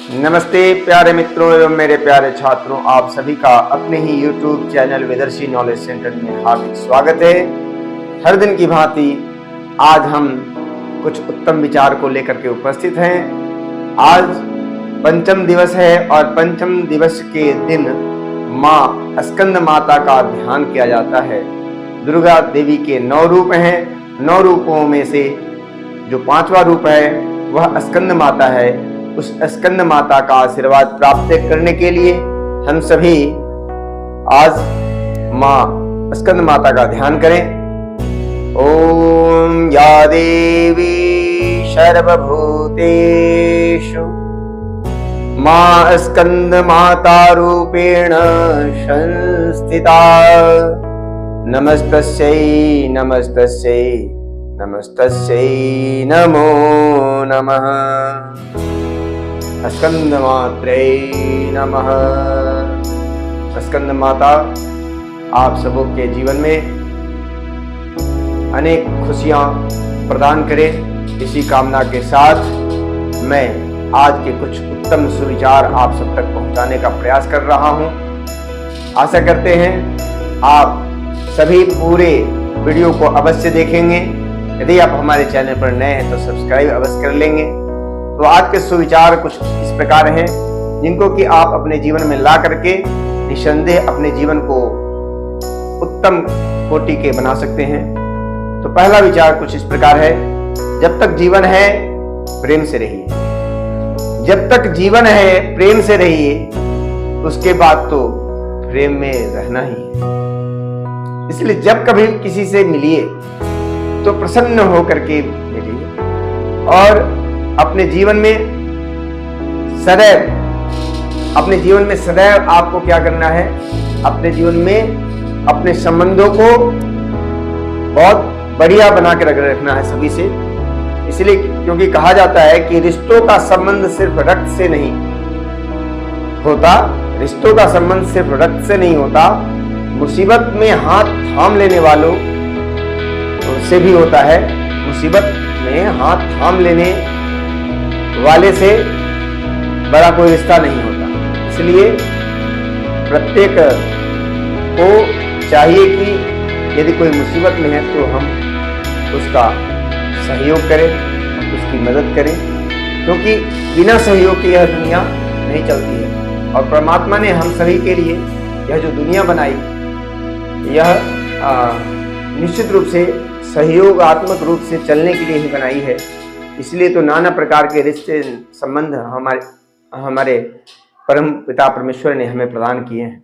नमस्ते प्यारे मित्रों एवं मेरे प्यारे छात्रों, आप सभी का अपने ही YouTube चैनल वेदर्शी नॉलेज सेंटर में हार्दिक स्वागत है। हर दिन की भांति आज हम कुछ उत्तम विचार को लेकर के उपस्थित हैं। आज पंचम दिवस है और पंचम दिवस के दिन माँ स्कंद माता का ध्यान किया जाता है। दुर्गा देवी के 9 रूप हैं। 9 रूपों में से जो 5वां रूप है वह स्कंद माता है। उस स्कंद माता का आशीर्वाद प्राप्त करने के लिए हम सभी आज माँ स्कंद माता का ध्यान करें। ओम या देवी सर्वभूतेषु माँ स्कंद माता रूपेण संस्थिता नमस्तस्यै नमस्तस्यै नमस्तस्यै नमो नमः। स्कंद मात्रे नमः। स्कंद माता आप सबों के जीवन में अनेक खुशियां प्रदान करे, इसी कामना के साथ मैं आज के कुछ उत्तम सुविचार आप सब तक पहुंचाने का प्रयास कर रहा हूं। आशा करते हैं आप सभी पूरे वीडियो को अवश्य देखेंगे। यदि आप हमारे चैनल पर नए हैं तो सब्सक्राइब अवश्य कर लेंगे। तो आज के सुविचार कुछ इस प्रकार हैं जिनको कि आप अपने जीवन में ला करके निसंदेह अपने जीवन को उत्तम कोटि के बना सकते हैं। तो पहला विचार कुछ इस प्रकार है, जब तक जीवन है प्रेम से रहिए। जब तक जीवन है प्रेम से रहिए, उसके बाद तो प्रेम में रहना ही है। इसलिए जब कभी किसी से मिलिए तो प्रसन्न होकर के मिलिए और अपने जीवन में सदैव आपको क्या करना है, अपने जीवन में अपने संबंधों को बहुत बढ़िया बना के रखना है सभी से। इसलिए क्योंकि कहा जाता है कि रिश्तों का संबंध सिर्फ रक्त से नहीं होता, रिश्तों का संबंध सिर्फ रक्त से नहीं होता, मुसीबत में हाथ थाम लेने वालों से भी होता है। मुसीबत में हाथ थाम लेने वाले से बड़ा कोई रिश्ता नहीं होता। इसलिए प्रत्येक को चाहिए कि यदि कोई मुसीबत में है तो हम उसका सहयोग करें, उसकी मदद करें, क्योंकि बिना सहयोग के यह दुनिया नहीं चलती है। और परमात्मा ने हम सभी के लिए यह जो दुनिया बनाई यह निश्चित रूप से सहयोगात्मक रूप से चलने के लिए ही बनाई है। इसलिए तो नाना प्रकार के रिश्ते संबंध हमारे परम पिता परमेश्वर ने हमें प्रदान किए हैं।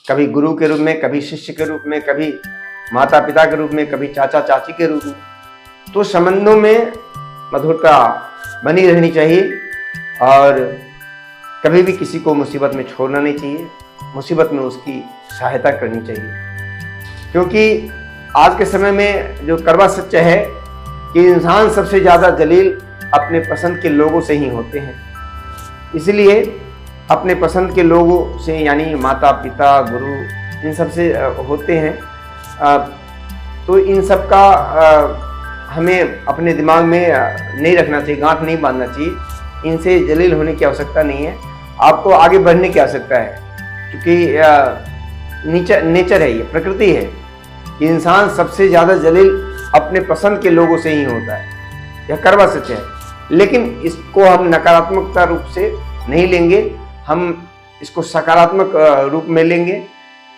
कभी गुरु के रूप में, कभी शिष्य के रूप में, कभी माता पिता के रूप में, कभी चाचा चाची के रूप में। तो संबंधों में मधुरता बनी रहनी चाहिए और कभी भी किसी को मुसीबत में छोड़ना नहीं चाहिए। मुसीबत में उसकी सहायता करनी चाहिए, क्योंकि आज के समय में जो कड़वा सत्य है कि इंसान सबसे ज्यादा जलील अपने पसंद के लोगों से ही होते हैं। इसलिए अपने पसंद के लोगों से, यानी माता पिता गुरु, इन सब से होते हैं। तो इन सब का हमें अपने दिमाग में नहीं रखना चाहिए, गांठ नहीं बांधना चाहिए। इनसे जलील होने की आवश्यकता नहीं है, आपको आगे बढ़ने की आवश्यकता है। क्योंकि नेचर है, ये प्रकृति है कि इंसान सबसे ज्यादा जलील अपने पसंद के लोगों से ही होता है। यह कड़वा सत्य है, लेकिन इसको हम नकारात्मकता रूप से नहीं लेंगे, हम इसको सकारात्मक रूप में लेंगे।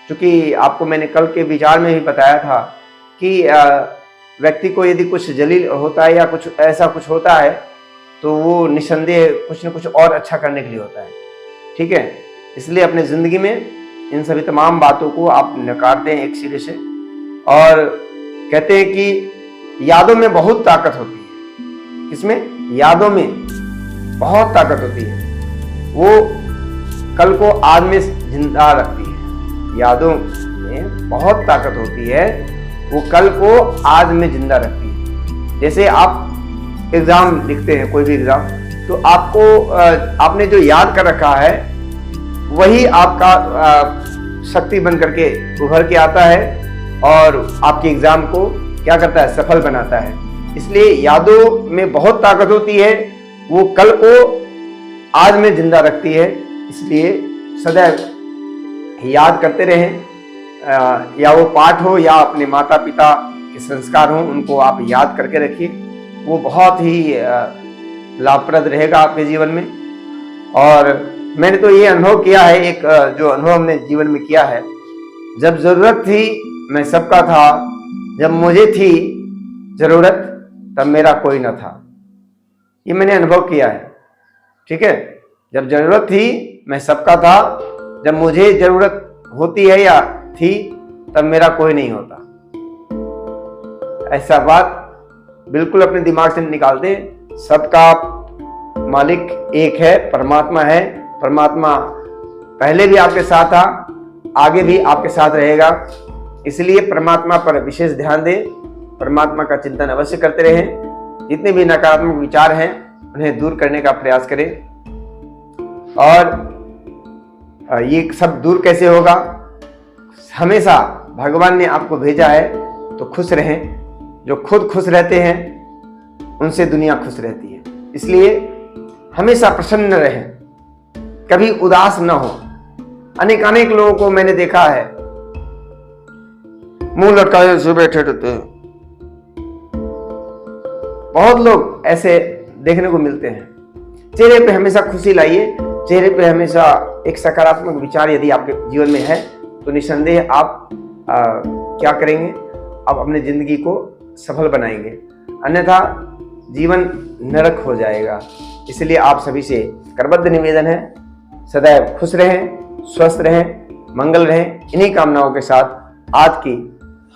क्योंकि आपको मैंने कल के विचार में भी बताया था कि व्यक्ति को यदि कुछ जलील होता है या कुछ ऐसा कुछ होता है तो वो निसंदेह कुछ न कुछ और अच्छा करने के लिए होता है। ठीक है, इसलिए अपने जिंदगी में इन सभी तमाम बातों को आप नकार दें एक सिरे से। और कहते हैं कि यादों में बहुत ताकत होती है। किसमें? यादों में बहुत ताकत होती है, वो कल को आज में जिंदा रखती है। यादों में बहुत ताकत होती है, वो कल को आज में जिंदा रखती है। जैसे आप एग्जाम लिखते हैं, कोई भी एग्जाम, तो आपको आपने जो याद कर रखा है वही आपका शक्ति बन करके उभर के आता है और आपके एग्जाम को क्या करता है, सफल बनाता है। इसलिए यादों में बहुत ताकत होती है, वो कल को आज में जिंदा रखती है। इसलिए सदैव याद करते रहें, या वो पाठ हो या अपने माता पिता के संस्कार हो, उनको आप याद करके रखिए। वो बहुत ही लाभप्रद रहेगा आपके जीवन में। और मैंने तो ये अनुभव किया है, एक जो अनुभव हमने जीवन में किया है, जब जरूरत थी मैं सबका था, जब मुझे थी जरूरत तब मेरा कोई न था। ये मैंने अनुभव किया है, ठीक है। जब जरूरत थी मैं सबका था, जब मुझे जरूरत होती है या थी तब मेरा कोई नहीं होता। ऐसा बात बिल्कुल अपने दिमाग से निकाल दें। सबका मालिक एक है, परमात्मा है। परमात्मा पहले भी आपके साथ था, आगे भी आपके साथ रहेगा। इसलिए परमात्मा पर विशेष ध्यान दें, परमात्मा का चिंतन अवश्य करते रहें। जितने भी नकारात्मक विचार हैं उन्हें दूर करने का प्रयास करें। और ये सब दूर कैसे होगा? हमेशा भगवान ने आपको भेजा है तो खुश रहें। जो खुद खुश रहते हैं उनसे दुनिया खुश रहती है। इसलिए हमेशा प्रसन्न रहें, कभी उदास न हो। अनेक लोगों को मैंने देखा है मुंह लटकाए से बैठे रहते हैं। बहुत लोग ऐसे देखने को मिलते हैं। चेहरे पे हमेशा खुशी लाइए, चेहरे पे हमेशा एक सकारात्मक विचार यदि आपके जीवन में है तो निसंदेह आप क्या करेंगे? आप अपनी जिंदगी को सफल बनाएंगे, अन्यथा जीवन नरक हो जाएगा। इसलिए आप सभी से करबद्ध निवेदन है, सदैव खुश रहें, स्वस्थ रहें, मंगल रहें। इन्हीं कामनाओं के साथ आज की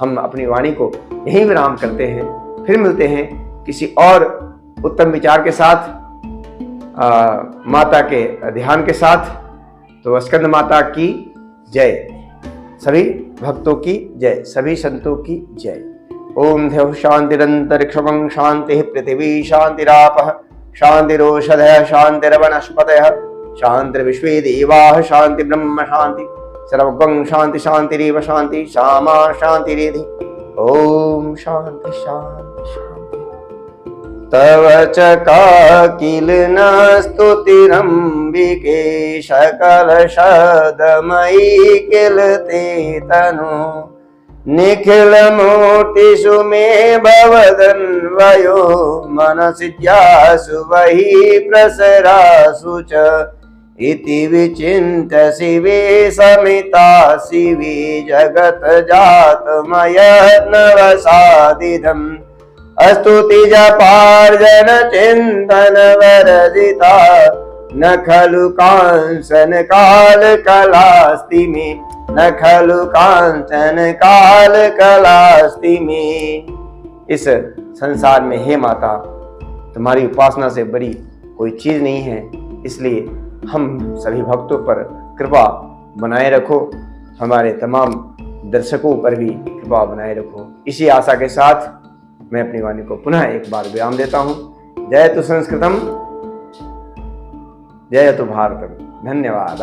हम अपनी वाणी को यहीं विराम करते हैं। फिर मिलते हैं किसी और उत्तम विचार के साथ, माता के ध्यान के साथ। तो स्कंद माता की जय, सभी भक्तों की जय, सभी संतों की जय। ओम देव शांतिरंतरिक्षं शांति पृथिवी शांतिरापः शांतिरोषधयः शांतिर्वनस्पतयः शांतिर्विश्वे देवाः शांति ब्रह्म शांति सर्वं शांति शांतिरेव शांति श्यामा शांतिरेधि। ओम शांति शांति शांति। तव चकाकिल न स्तुतिरंबिके सकल शब्दमयी किलते तनु निखिल मूर्तिषु मे भवदन्वयो मनसि ज्यासु वही प्रसरासु च इति विचिन्त्य शिवे समिता शिवे जगत जातमय नवसादिदम् स्तुति जपार्जन चिंतन वर्जिता न खलु कांचन काल कलास्ति में, न खलु कांचन काल कलास्ति में। इस संसार में हे माता, तुम्हारी उपासना से बड़ी कोई चीज नहीं है। इसलिए हम सभी भक्तों पर कृपा बनाए रखो, हमारे तमाम दर्शकों पर भी कृपा बनाए रखो। इसी आशा के साथ मैं अपनी वाणी को पुनः एक बार विराम देता हूं। जय तु संस्कृतम, जय तु भारतम। धन्यवाद।